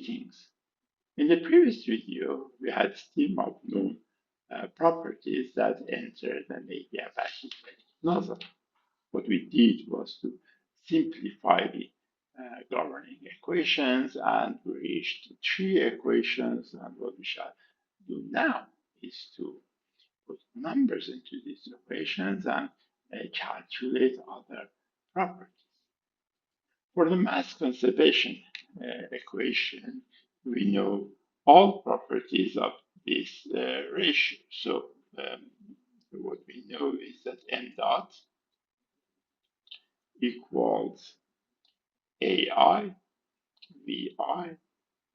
things. In the previous video, we had stream of known properties that entered and maybe a vacuum nozzle. What we did was to simplify the governing equations, and we reached three equations. And what we shall do now is to put numbers into these equations and calculate other properties. For the mass conservation equation, we know all properties of this ratio. So what we know is that m dot equals AI VI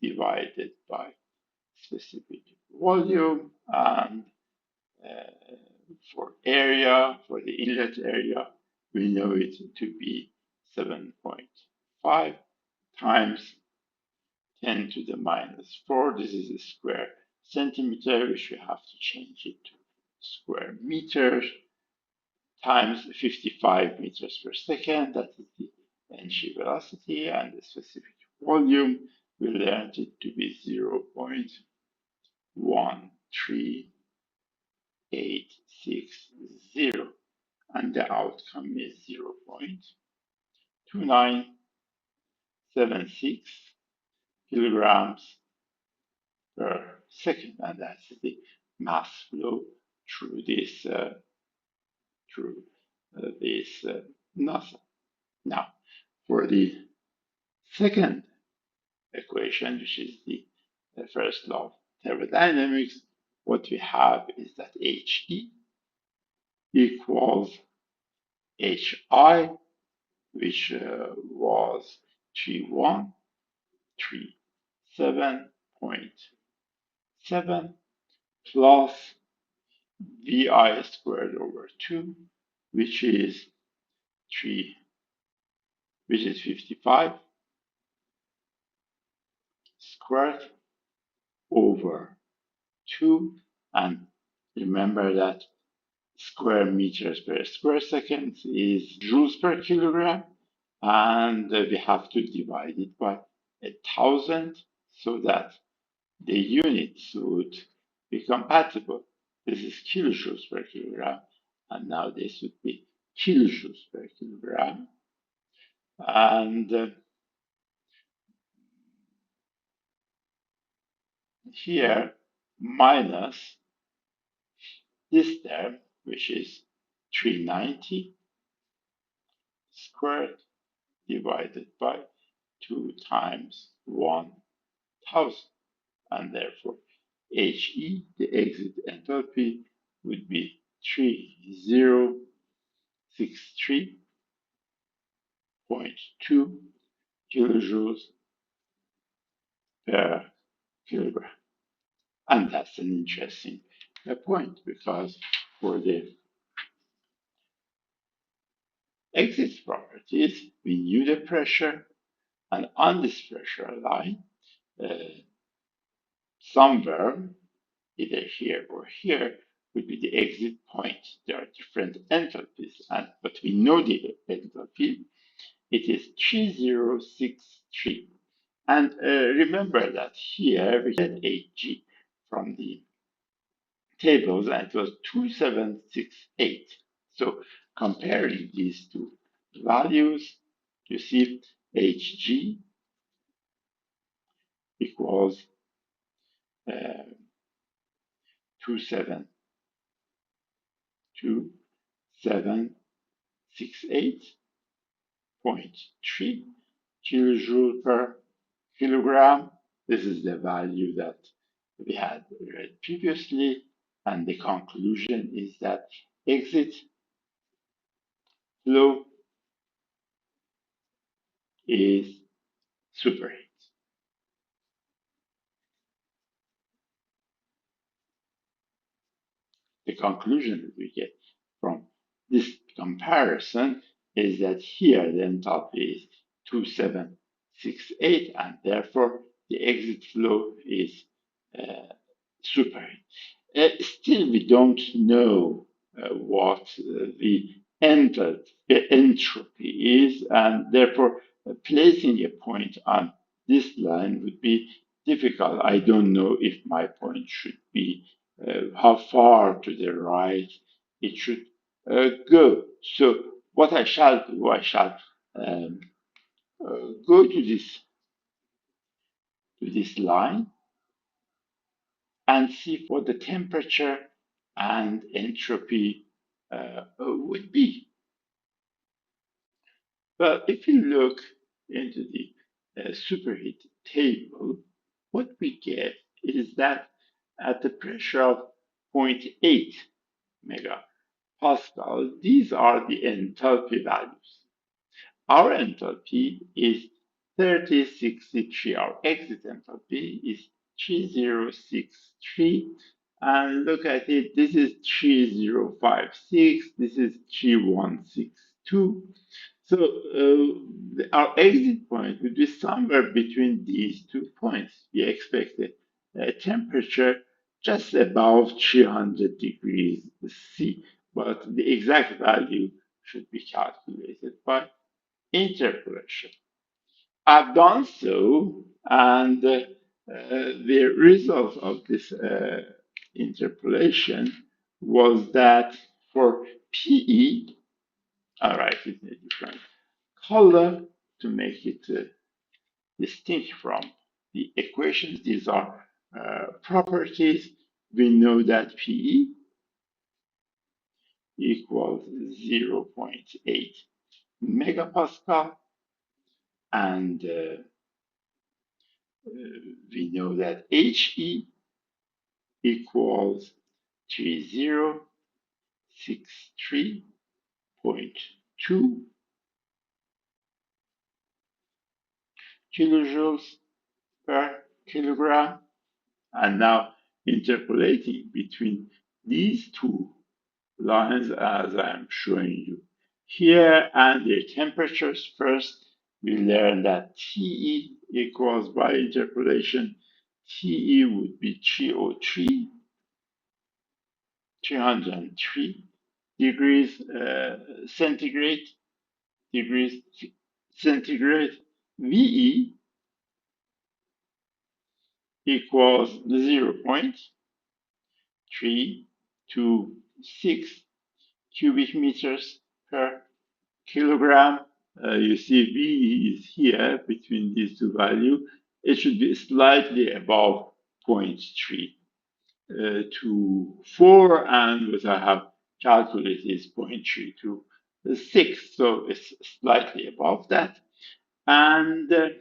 divided by specific volume, and for area, for the inlet area, we know it to be 7.5 times 10 to the minus 4. This is a square centimeter, which we have to change it to square meters, times 55 meters per second. That is the entry velocity, and the specific volume, we learned it to be 0.13860, and the outcome is 0.2976 kilograms per second, and that's the mass flow through this nozzle. Now, for the second equation, which is the first law of thermodynamics, what we have is that HE equals HI, which was 3137.7 plus VI squared over 2, which is 55 squared over 2, and remember that square meters per square second is joules per kilogram, and we have to divide it by 1,000 so that the units would be compatible. This is kilojoules per kilogram, and now this would be kilojoules per kilogram. And here, minus this term, which is 390 squared divided by 2 times 1,000. And therefore, HE, the exit enthalpy, would be 3063.2 kilojoules per kilogram. And that's an interesting point, because for the exit properties, we knew the pressure, and on this pressure line, somewhere, either here or here, would be the exit point. There are different enthalpies, but we know the enthalpy. It is 3063. And remember that here we get Hg from the tables, and it was 2768. So comparing these two values, you see Hg equals 2768.3 kilojoule per kilogram. This is the value that we had read previously, and the conclusion is that exit flow is superheat. The conclusion that we get from this comparison is that here the enthalpy is 2768, and therefore the exit flow is superheat. Still, we don't know what the entropy is, and therefore placing a point on this line would be difficult. I don't know if my point should be how far to the right it should go. So what I shall do, I shall um, go to this line and see what the temperature and entropy would be. Well, if you look into the superheat table, what we get is that at the pressure of zero point 0.8 megapascal, these are the enthalpy values. Our enthalpy is 3063. Our exit enthalpy is 3063. And look at it, this is 3056, this is 3162. So our exit point would be somewhere between these 2 points. We expect a temperature just above 300 degrees C, but the exact value should be calculated by interpolation. I've done so, and the result of this interpolation was that for PE, I write it in a different color to make it distinct from the equations. These are properties. We know that PE equals 0.8 megapascal, and we know that HE equals 3063.2 kilojoules per kilogram. And now interpolating between these two lines as I'm showing you here and their temperatures, first we learn that TE equals, by interpolation, TE would be 303 degrees centigrade, VE equals 0.326 cubic meters per kilogram. You see V is here between these two values. It should be slightly above 0.324, and what I have calculated is 0.326, so it's slightly above that. And an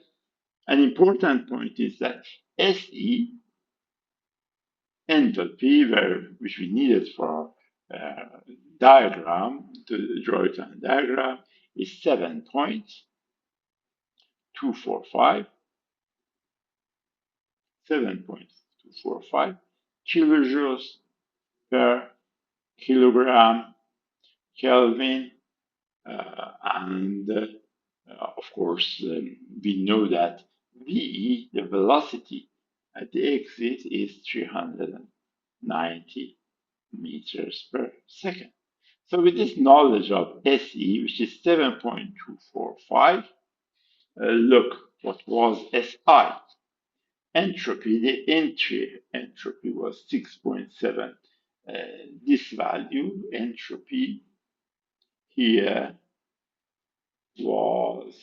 important point is that SE enthalpy, which we needed for diagram, to draw it on a diagram, is 7.245 kilojoules per kilogram Kelvin. And of course, we know that VE, the velocity at the exit, is 390 meters per second. So with this knowledge of SE, which is 7.245, look what was SI. Entropy, the entry entropy was 6.7. This value, entropy, here was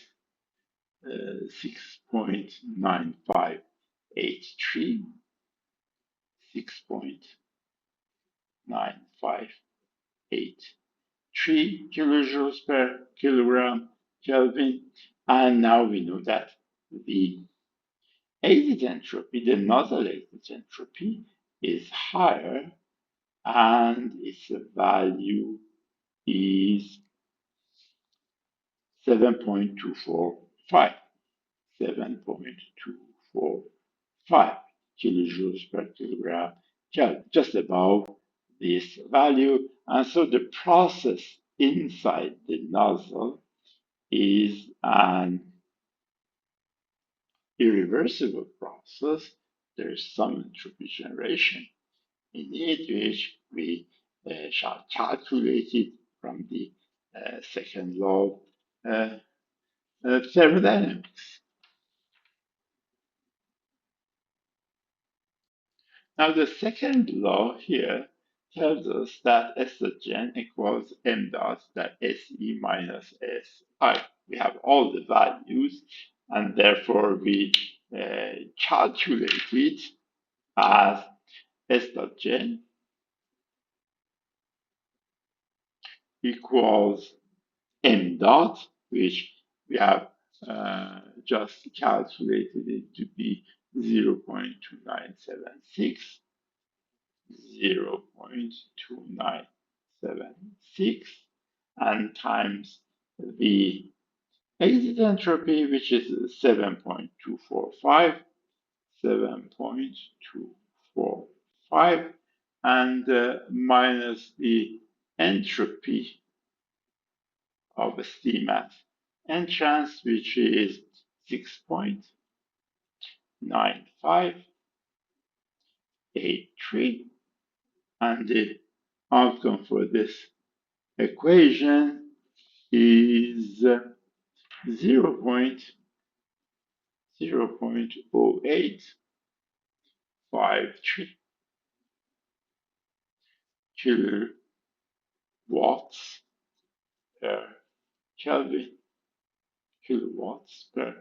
6.9583, 6.9583 kilojoules per kilogram Kelvin. And now we know that the exit entropy, the nozzle exit entropy, is higher, and its value is 7.245. 7.245 kilojoules per kilogram Kelvin, just above this value. And so the process inside the nozzle is an irreversible process. There is some entropy generation in it, which we shall calculate it from the second law of thermodynamics. Now the second law here tells us that S dot gen equals m dot that Se minus Si. We have all the values, and therefore we calculate it as S dot gen equals m dot, which we have just calculated it to be 0.2976, 0.2976, and times the exit entropy, which is 7.245, 7.245, and minus the entropy of a steam at entrance, which is 6.9583, and the outcome for this equation is 0.0853 kilowatts per Kelvin, kilowatts per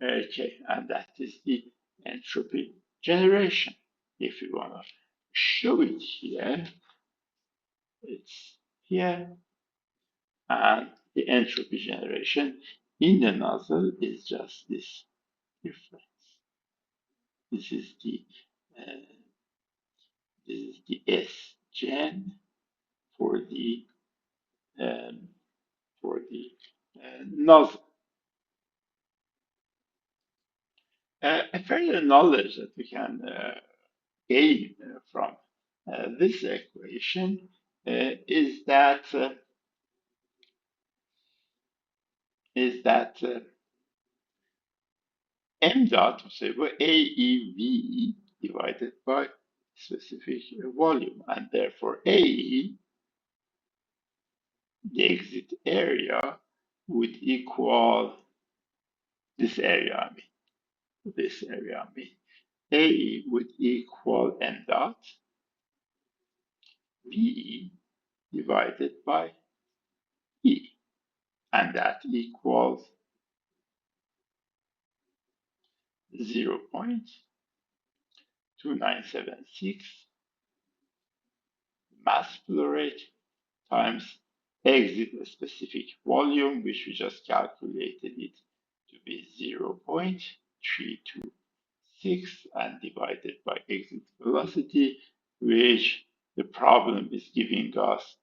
K, and that is the entropy generation. If you want to show it here, it's here, and the entropy generation in the nozzle is just this difference. This is the S gen for the um, nozzle. A further knowledge that we can gain from this equation is that m dot, so AEV divided by specific volume, and therefore AE, the exit area, would equal this area, AE would equal m dot VE divided by E, and that equals 0.2976 mass flow rate times exit specific volume, which we just calculated it to be 0.326, and divided by exit velocity, which the problem is giving us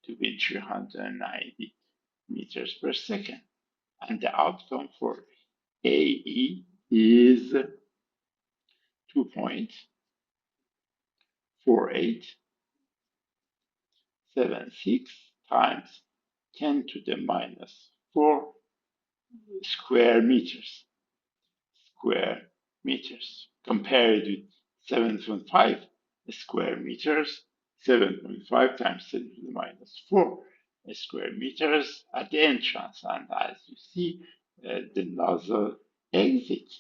to be 390 meters per second. And the outcome for AE is 2.4876 times 10 to the minus 4 square meters. Compared with 7.5 square meters, 7.5 times 10 to the minus 4 square meters at the entrance. And as you see, the nozzle exit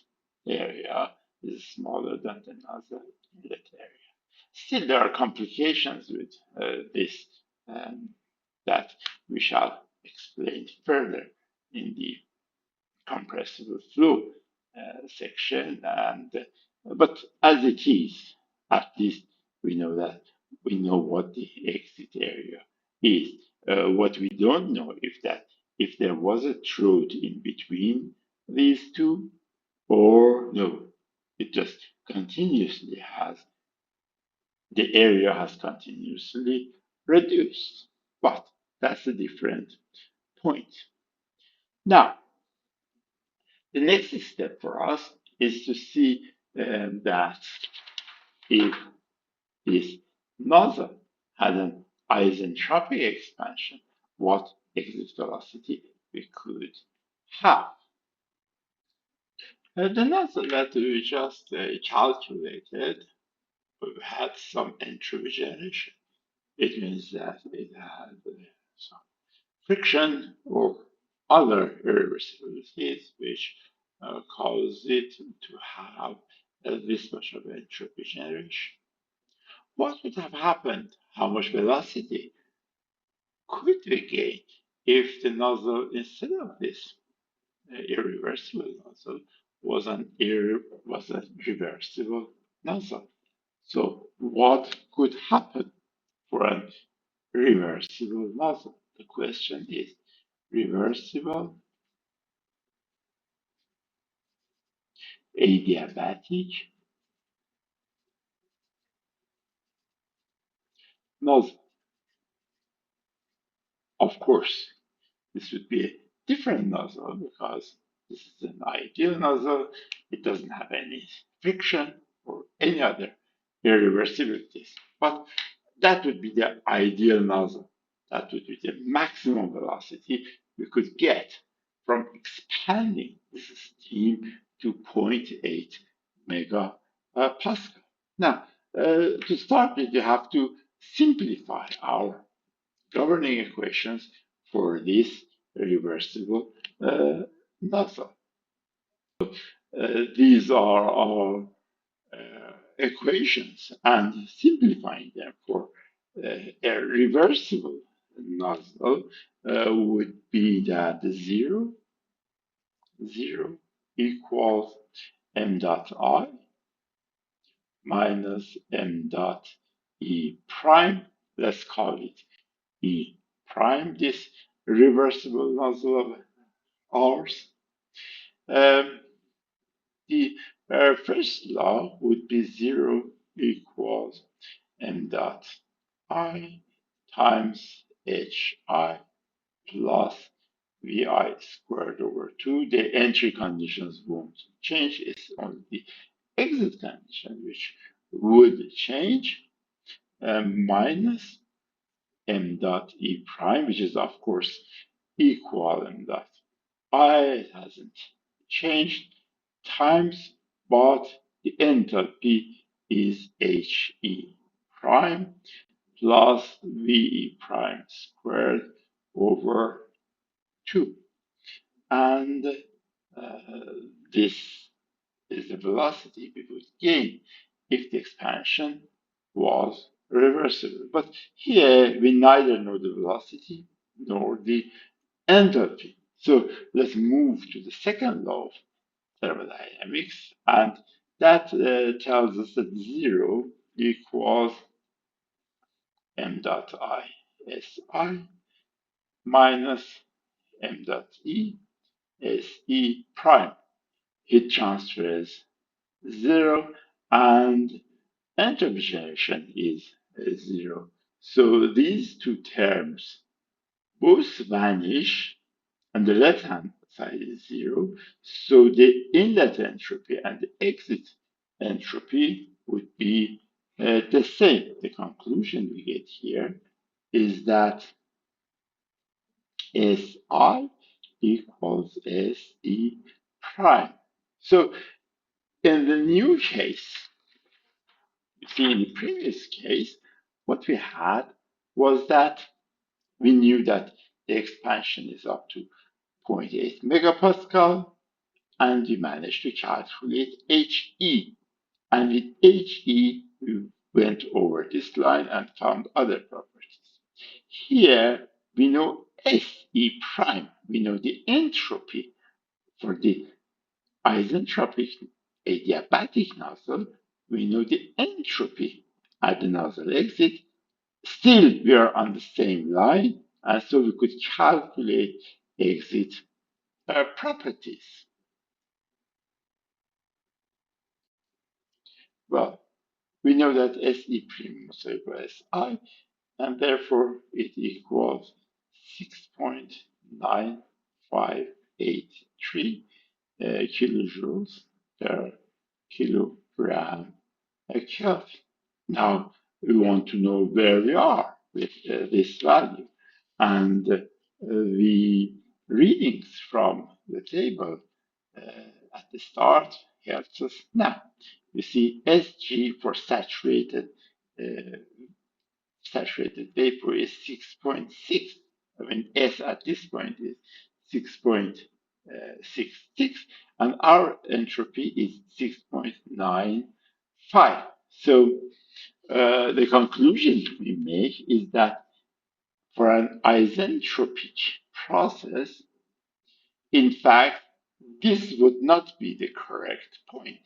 area is smaller than the nozzle inlet area. Still, there are complications with this that we shall explain further in the compressible flow section. But as it is, at least we know what the exit area is. What we don't know if there was a throat in between these two, or no, it just continuously has the area has continuously reduced. But that's a different point. Now, the next step for us is to see that if this nozzle had an isentropic expansion, what exit velocity we could have. The nozzle that we just calculated had some entropy generation. It means that it had some friction or other irreversibilities which cause it to have this much of entropy generation. What would have happened? How much velocity could we gain if the nozzle, instead of this irreversible nozzle, was a reversible nozzle? So what could happen for a reversible nozzle? The question is reversible, adiabatic nozzle. Of course, this would be a different nozzle because this is an ideal nozzle. It doesn't have any friction or any other irreversibilities. But that would be the ideal nozzle. That would be the maximum velocity we could get from expanding this steam to zero point 0.8 megapascal. Now, to start with, you have to simplify our governing equations for this reversible nozzle. These are our equations, and simplifying them for a reversible nozzle would be that 0 equals m dot I minus m dot E prime. Let's call it E prime, this reversible nozzle of ours. The first law would be 0 equals m dot I times hi plus vi squared over 2. The entry conditions won't change. It's only the exit condition which would change, minus m dot E prime, which is of course equal m dot I. It hasn't changed, times, but the enthalpy is He prime plus VE prime squared over 2. And this is the velocity we would gain if the expansion was reversible. But here we neither know the velocity nor the enthalpy. So let's move to the second law of thermodynamics, and that tells us that 0 equals m dot I Si minus m dot E Se prime. Heat transfer is 0 and entropy generation is 0. So these two terms both vanish, and the left-hand side is 0. So the inlet entropy and the exit entropy would be the same. The conclusion we get here is that Si equals Se prime. So in the new case, you see in the previous case, what we had was that we knew that the expansion is up to 0.8 megapascal, and we managed to calculate He. And with He, we went over this line and found other properties. Here, we know Se prime. We know the entropy for the isentropic adiabatic nozzle. We know the entropy at the nozzle exit. Still, we are on the same line, and so we could calculate exit properties. Well, we know that Se prime must equal Si, and therefore it equals 6.9583 kilojoules per kilogram Kelvin. Now we want to know where we are with this value, and the readings from the table at the start helps us. Now you see Sg for uh, saturated vapor is 6.6. I mean, S at this point is 6.66, and our entropy is 6.95. So The conclusion we make is that for an isentropic process, in fact, this would not be the correct point.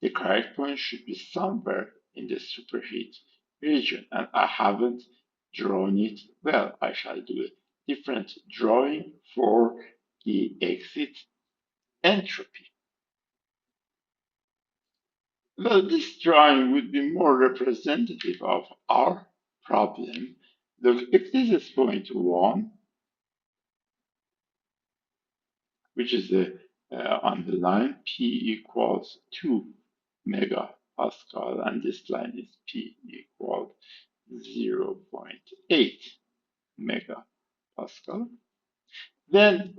The correct point should be somewhere in the superheat region, and I haven't drawn it well. I shall do a different drawing for the exit entropy. Well, this drawing would be more representative of our problem. Look, if this is point 1, which is on the line P equals 2 megapascal, and this line is P equals 0.8 megapascal, then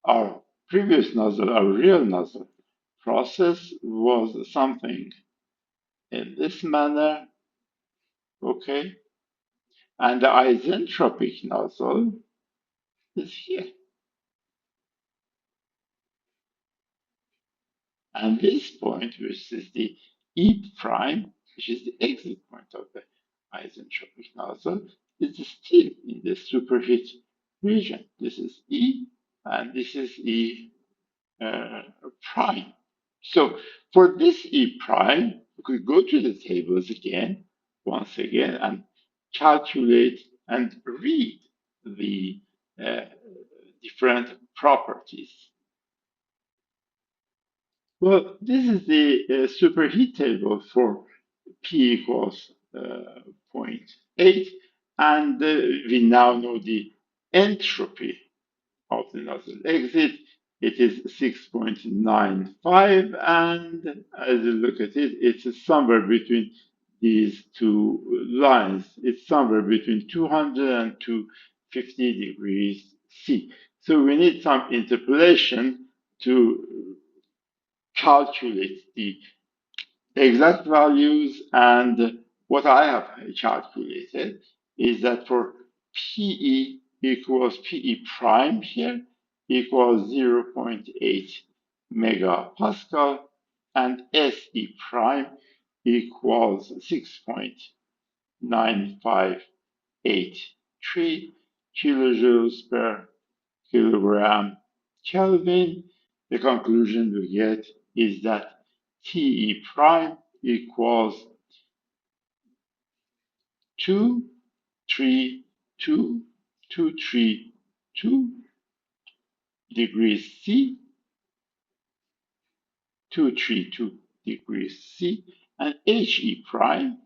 our previous nozzle, our real nozzle process was something in this manner, okay? And the isentropic nozzle is here. And this point, which is the E prime, which is the exit point of the isentropic nozzle, is still in the superheat region. This is E, and this is E prime. So for this E prime, we could go to the tables again, once again, and calculate and read the different properties. Well, this is the superheat table for P equals 0.8, and we now know the entropy of the nozzle exit. It is 6.95, and as you look at it, it's somewhere between these two lines. It's somewhere between 200 and 250 degrees C. So we need some interpolation to calculate the exact values, and what I have calculated is that for PE equals PE prime here equals 0.8 megapascal, and SE prime equals 6.958 kilojoules per kilogram Kelvin. The conclusion we get is that TE prime equals 232 degrees C, 232 degrees C, and HE prime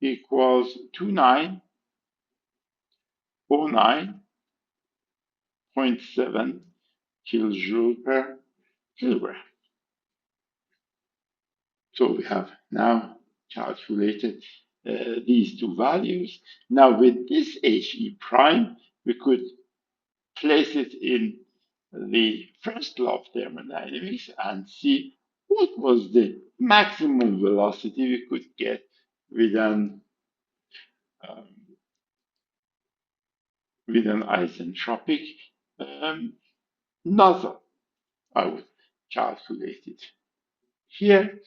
equals 2909.7 kilojoule per kilogram. So we have now calculated these two values. Now with this HE prime, we could place it in the first law of thermodynamics and see what was the maximum velocity we could get with an isentropic nozzle. I would calculate it here.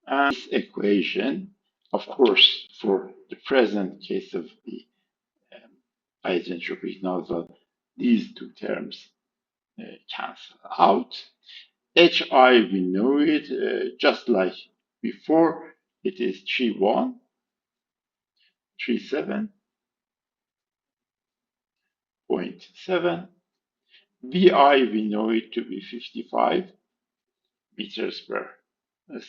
And this equation, of course, for the present case of the isentropic nozzle, these two terms cancel out. HI, we know it, just like before, it is 3137.7. VI, we know it to be 55 meters per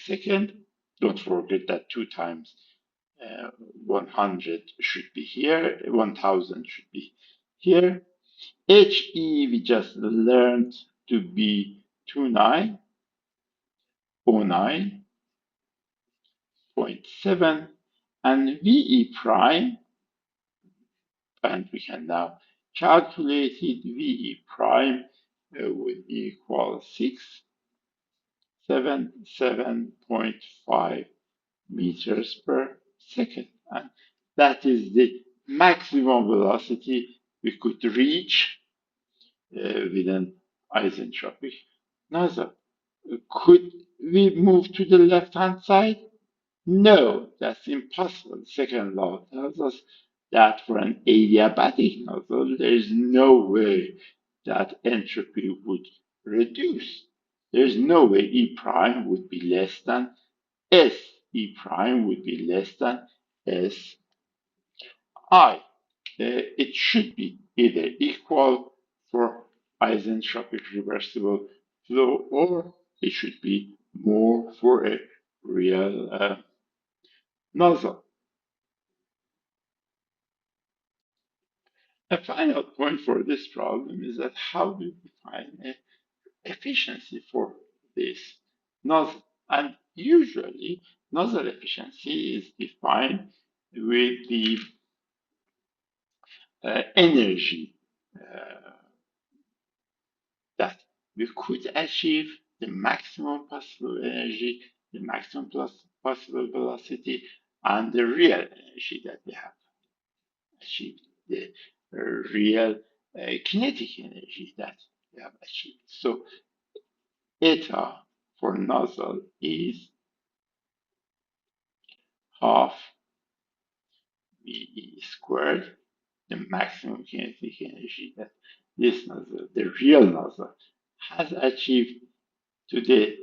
second. Don't forget that 2 times 100 should be here, 1000 should be here. HE, we just learned to be 2909.7, and VE prime, and we can now calculate it, VE prime would equal 677.5 meters per second. And that is the maximum velocity we could reach with an isentropic nozzle. Could we move to the left-hand side? No, that's impossible. The second law tells us that for an adiabatic nozzle, there is no way that entropy would reduce. There's no way E prime would be less than S. E prime would be less than S I. It should be either equal for isentropic reversible flow, or it should be more for a real nozzle. A final point for this problem is that how do we define efficiency for this nozzle? And usually, nozzle efficiency is defined with the energy that we could achieve, the maximum possible energy, the maximum possible velocity, and the real energy that we have achieved, the real kinetic energy that we have achieved. So eta for nozzle is half VE squared, the maximum kinetic energy that this nozzle, the real nozzle, has achieved to the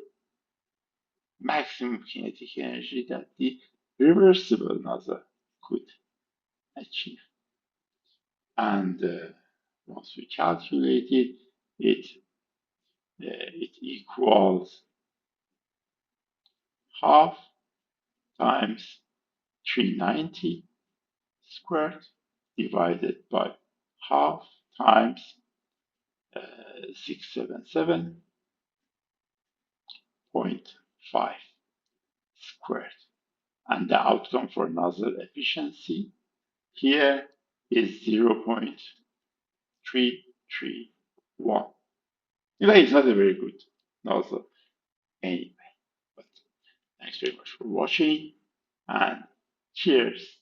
maximum kinetic energy that the reversible nozzle could achieve. And once we calculate it, it equals half times 390 squared divided by half times 677.5 squared. And the outcome for nozzle efficiency here is 0.331. Anyway, it's not a very good nozzle anyway. But thanks very much for watching, and cheers.